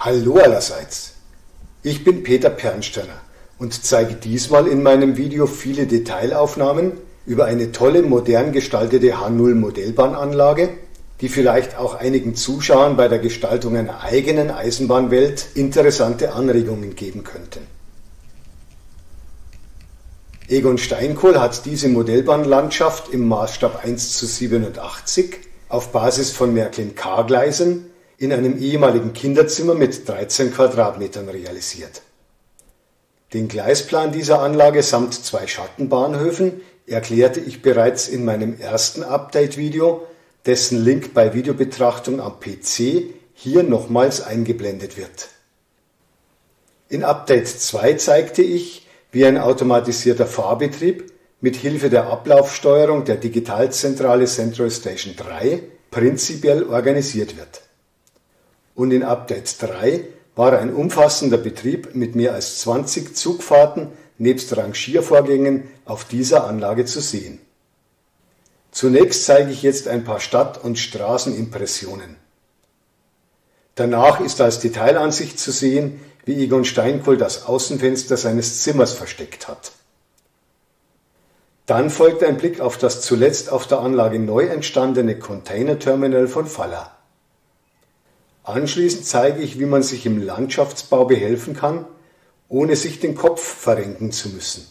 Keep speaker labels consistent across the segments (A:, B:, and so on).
A: Hallo allerseits, ich bin Peter Pernsteiner und zeige diesmal in meinem Video viele Detailaufnahmen über eine tolle modern gestaltete H0 Modellbahnanlage, die vielleicht auch einigen Zuschauern bei der Gestaltung einer eigenen Eisenbahnwelt interessante Anregungen geben könnten. Egon Steinkohl hat diese Modellbahnlandschaft im Maßstab 1:87 auf Basis von Märklin-K-Gleisen in einem ehemaligen Kinderzimmer mit 13 Quadratmetern realisiert. Den Gleisplan dieser Anlage samt 2 Schattenbahnhöfen erklärte ich bereits in meinem ersten Update-Video, dessen Link bei Videobetrachtung am PC hier nochmals eingeblendet wird. In Update 2 zeigte ich, wie ein automatisierter Fahrbetrieb mit Hilfe der Ablaufsteuerung der Digitalzentrale Central Station 3 prinzipiell organisiert wird. Und in Update 3 war ein umfassender Betrieb mit mehr als 20 Zugfahrten nebst Rangiervorgängen auf dieser Anlage zu sehen. Zunächst zeige ich jetzt ein paar Stadt- und Straßenimpressionen. Danach ist als Detailansicht zu sehen, wie Egon Steinkohl das Außenfenster seines Zimmers versteckt hat. Dann folgt ein Blick auf das zuletzt auf der Anlage neu entstandene Containerterminal von Faller. Anschließend zeige ich, wie man sich im Landschaftsbau behelfen kann, ohne sich den Kopf verrenken zu müssen.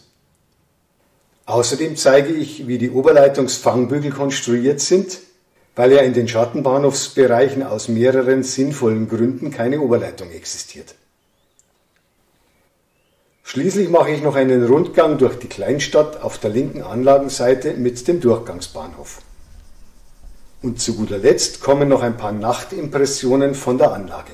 A: Außerdem zeige ich, wie die Oberleitungsfangbügel konstruiert sind, weil ja in den Schattenbahnhofsbereichen aus mehreren sinnvollen Gründen keine Oberleitung existiert. Schließlich mache ich noch einen Rundgang durch die Kleinstadt auf der linken Anlagenseite mit dem Durchgangsbahnhof. Und zu guter Letzt kommen noch ein paar Nachtimpressionen von der Anlage.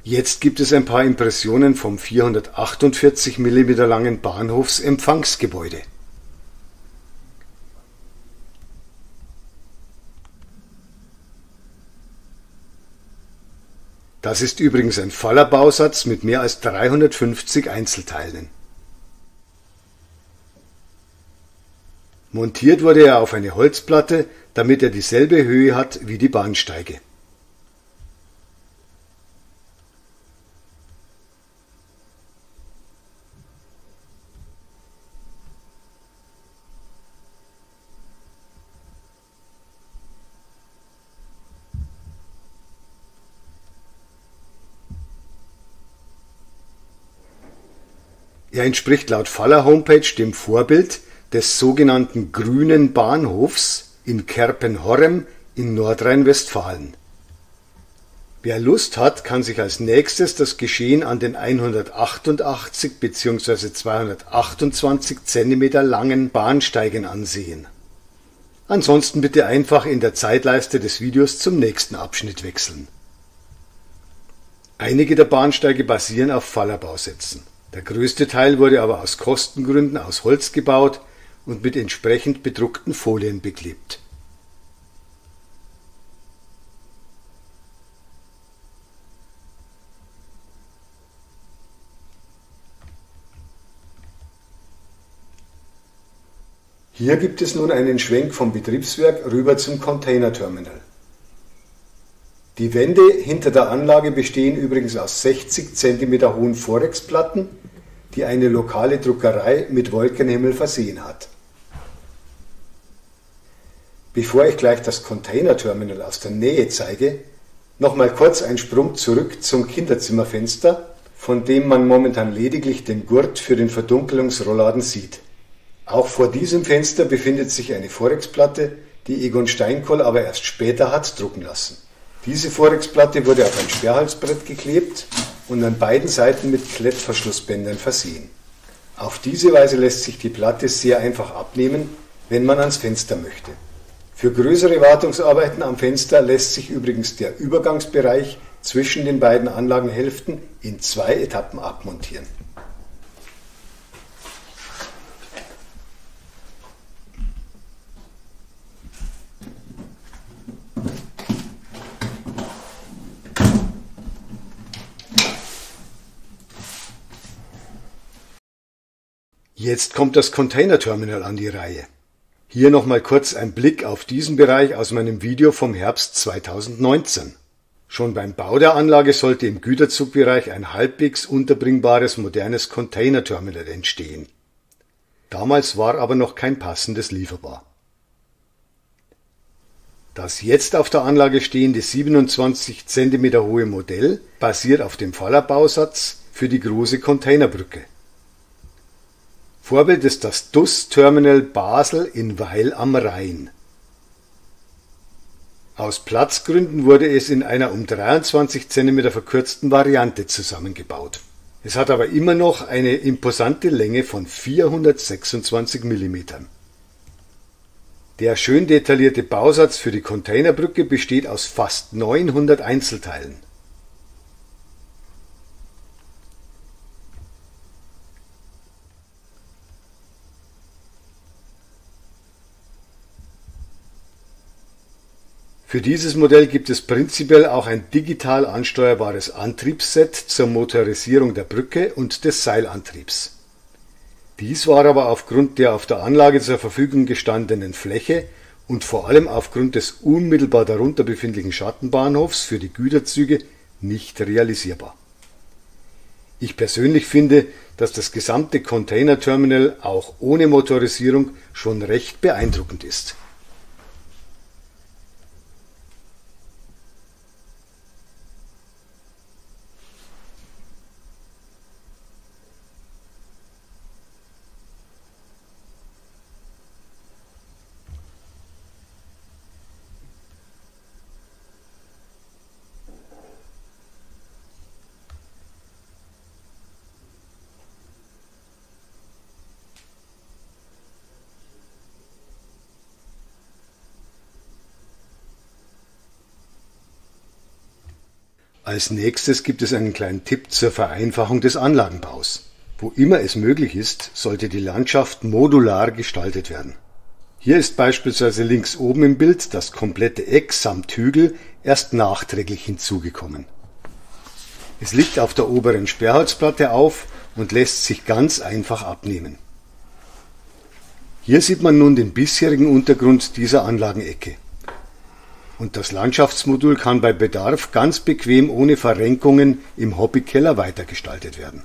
A: Jetzt gibt es ein paar Impressionen vom 448 mm langen Bahnhofsempfangsgebäude. Das ist übrigens ein Faller-Bausatz mit mehr als 350 Einzelteilen. Montiert wurde er auf eine Holzplatte, damit er dieselbe Höhe hat wie die Bahnsteige. Er entspricht laut Faller Homepage dem Vorbild des sogenannten Grünen Bahnhofs in Kerpen-Horrem in Nordrhein-Westfalen. Wer Lust hat, kann sich als nächstes das Geschehen an den 188 bzw. 228 cm langen Bahnsteigen ansehen. Ansonsten bitte einfach in der Zeitleiste des Videos zum nächsten Abschnitt wechseln. Einige der Bahnsteige basieren auf Fallerbausätzen. Der größte Teil wurde aber aus Kostengründen aus Holz gebaut und mit entsprechend bedruckten Folien beklebt. Hier gibt es nun einen Schwenk vom Betriebswerk rüber zum Containerterminal. Die Wände hinter der Anlage bestehen übrigens aus 60 cm hohen Vorexplatten, die eine lokale Druckerei mit Wolkenhimmel versehen hat. Bevor ich gleich das Containerterminal aus der Nähe zeige, nochmal kurz ein Sprung zurück zum Kinderzimmerfenster, von dem man momentan lediglich den Gurt für den Verdunkelungsrollladen sieht. Auch vor diesem Fenster befindet sich eine Vorexplatte, die Egon Steinkohl aber erst später hat drucken lassen. Diese Vorexplatte wurde auf ein Sperrhalsbrett geklebt und an beiden Seiten mit Klettverschlussbändern versehen. Auf diese Weise lässt sich die Platte sehr einfach abnehmen, wenn man ans Fenster möchte. Für größere Wartungsarbeiten am Fenster lässt sich übrigens der Übergangsbereich zwischen den beiden Anlagenhälften in 2 Etappen abmontieren. Jetzt kommt das Containerterminal an die Reihe. Hier nochmal kurz ein Blick auf diesen Bereich aus meinem Video vom Herbst 2019. Schon beim Bau der Anlage sollte im Güterzugbereich ein halbwegs unterbringbares modernes Containerterminal entstehen. Damals war aber noch kein passendes lieferbar. Das jetzt auf der Anlage stehende 27 cm hohe Modell basiert auf dem Faller-Bausatz für die große Containerbrücke. Vorbild ist das DUS-Terminal Basel in Weil am Rhein. Aus Platzgründen wurde es in einer um 23 cm verkürzten Variante zusammengebaut. Es hat aber immer noch eine imposante Länge von 426 mm. Der schön detaillierte Bausatz für die Containerbrücke besteht aus fast 900 Einzelteilen. Für dieses Modell gibt es prinzipiell auch ein digital ansteuerbares Antriebsset zur Motorisierung der Brücke und des Seilantriebs. Dies war aber aufgrund der auf der Anlage zur Verfügung gestandenen Fläche und vor allem aufgrund des unmittelbar darunter befindlichen Schattenbahnhofs für die Güterzüge nicht realisierbar. Ich persönlich finde, dass das gesamte Containerterminal auch ohne Motorisierung schon recht beeindruckend ist. Als nächstes gibt es einen kleinen Tipp zur Vereinfachung des Anlagenbaus. Wo immer es möglich ist, sollte die Landschaft modular gestaltet werden. Hier ist beispielsweise links oben im Bild das komplette Eck samt Hügel erst nachträglich hinzugekommen. Es liegt auf der oberen Sperrholzplatte auf und lässt sich ganz einfach abnehmen. Hier sieht man nun den bisherigen Untergrund dieser Anlagenecke. Und das Landschaftsmodul kann bei Bedarf ganz bequem ohne Verrenkungen im Hobbykeller weitergestaltet werden.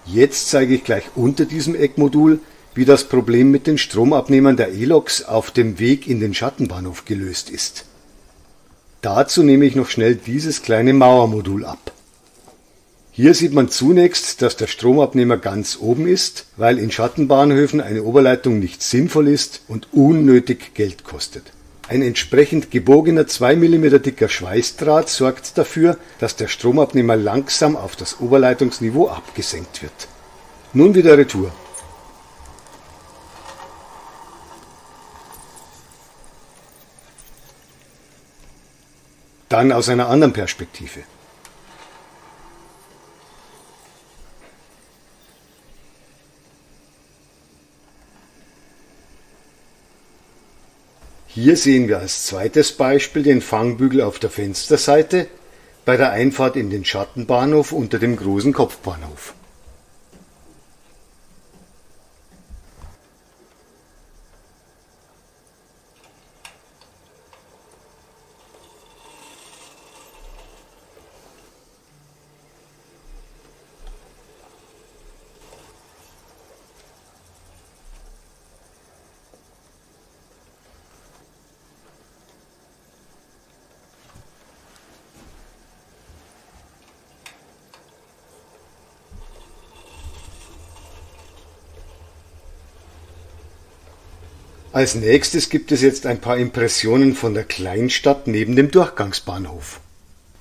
A: Jetzt zeige ich gleich unter diesem Eckmodul, wie das Problem mit den Stromabnehmern der E-Loks auf dem Weg in den Schattenbahnhof gelöst ist. Dazu nehme ich noch schnell dieses kleine Mauermodul ab. Hier sieht man zunächst, dass der Stromabnehmer ganz oben ist, weil in Schattenbahnhöfen eine Oberleitung nicht sinnvoll ist und unnötig Geld kostet. Ein entsprechend gebogener 2 mm dicker Schweißdraht sorgt dafür, dass der Stromabnehmer langsam auf das Oberleitungsniveau abgesenkt wird. Nun wieder Retour. Dann aus einer anderen Perspektive. Hier sehen wir als zweites Beispiel den Fangbügel auf der Fensterseite bei der Einfahrt in den Schattenbahnhof unter dem großen Kopfbahnhof. Als nächstes gibt es jetzt ein paar Impressionen von der Kleinstadt neben dem Durchgangsbahnhof.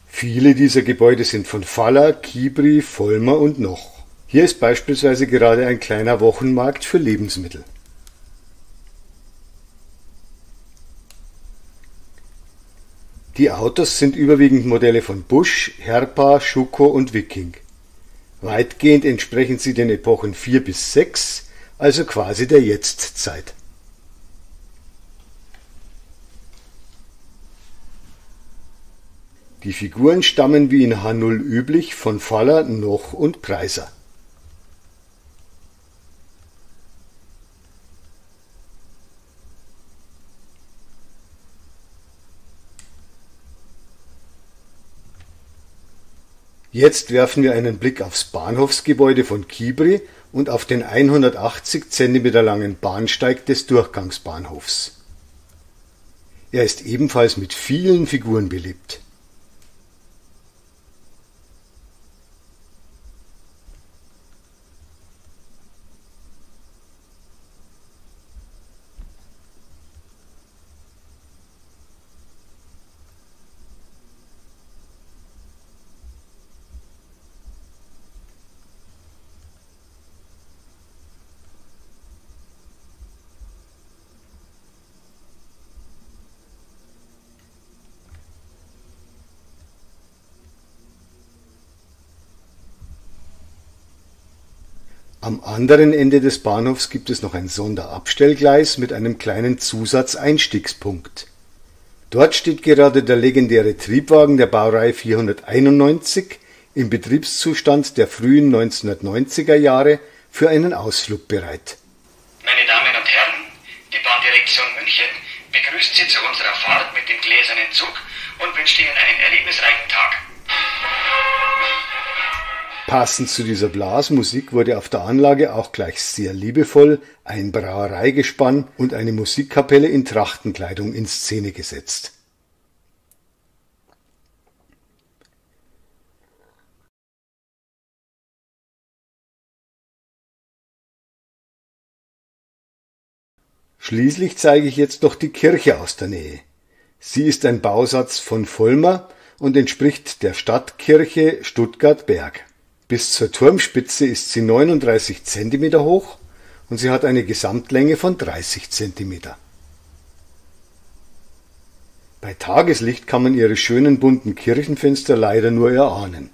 A: Viele dieser Gebäude sind von Faller, Kibri, Vollmer und noch. Hier ist beispielsweise gerade ein kleiner Wochenmarkt für Lebensmittel. Die Autos sind überwiegend Modelle von Busch, Herpa, Schuko und Viking. Weitgehend entsprechen sie den Epochen 4 bis 6, also quasi der Jetztzeit. Die Figuren stammen wie in H0 üblich von Faller, Noch und Preiser. Jetzt werfen wir einen Blick aufs Bahnhofsgebäude von Kibri und auf den 180 cm langen Bahnsteig des Durchgangsbahnhofs. Er ist ebenfalls mit vielen Figuren belebt. Am anderen Ende des Bahnhofs gibt es noch ein Sonderabstellgleis mit einem kleinen Zusatzeinstiegspunkt. Dort steht gerade der legendäre Triebwagen der Baureihe 491 im Betriebszustand der frühen 1990er Jahre für einen Ausflug bereit.
B: Meine Damen und Herren, die Bahndirektion München begrüßt Sie zu unserer Fahrt mit dem gläsernen Zug und wünscht Ihnen einen erlebnisreichen Tag.
A: Passend zu dieser Blasmusik wurde auf der Anlage auch gleich sehr liebevoll ein Brauereigespann und eine Musikkapelle in Trachtenkleidung in Szene gesetzt. Schließlich zeige ich jetzt noch die Kirche aus der Nähe. Sie ist ein Bausatz von Vollmer und entspricht der Stadtkirche Stuttgart-Berg. Bis zur Turmspitze ist sie 39 cm hoch und sie hat eine Gesamtlänge von 30 cm. Bei Tageslicht kann man ihre schönen bunten Kirchenfenster leider nur erahnen.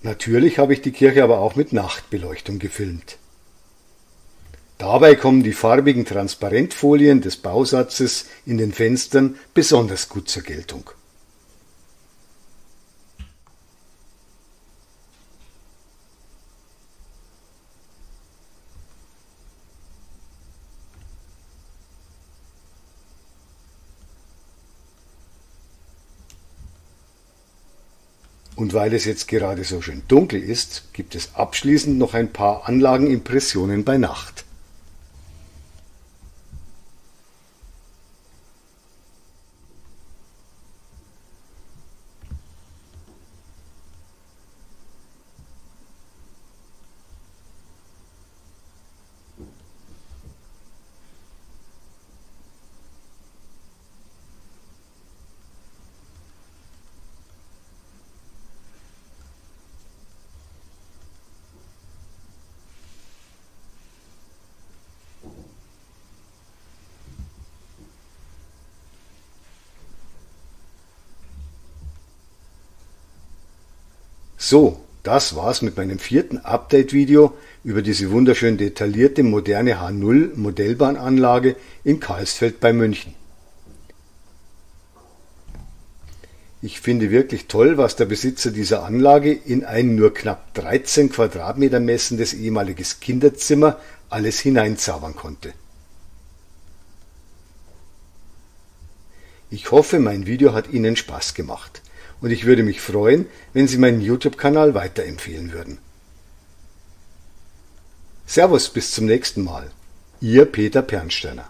A: Natürlich habe ich die Kirche aber auch mit Nachtbeleuchtung gefilmt. Dabei kommen die farbigen Transparentfolien des Bausatzes in den Fenstern besonders gut zur Geltung. Und weil es jetzt gerade so schön dunkel ist, gibt es abschließend noch ein paar Anlagenimpressionen bei Nacht. So, das war's mit meinem 4. Update-Video über diese wunderschön detaillierte moderne H0 Modellbahnanlage in Karlsfeld bei München. Ich finde wirklich toll, was der Besitzer dieser Anlage in ein nur knapp 13 Quadratmeter messendes ehemaliges Kinderzimmer alles hineinzaubern konnte. Ich hoffe, mein Video hat Ihnen Spaß gemacht. Und ich würde mich freuen, wenn Sie meinen YouTube-Kanal weiterempfehlen würden. Servus, bis zum nächsten Mal. Ihr Peter Pernsteiner.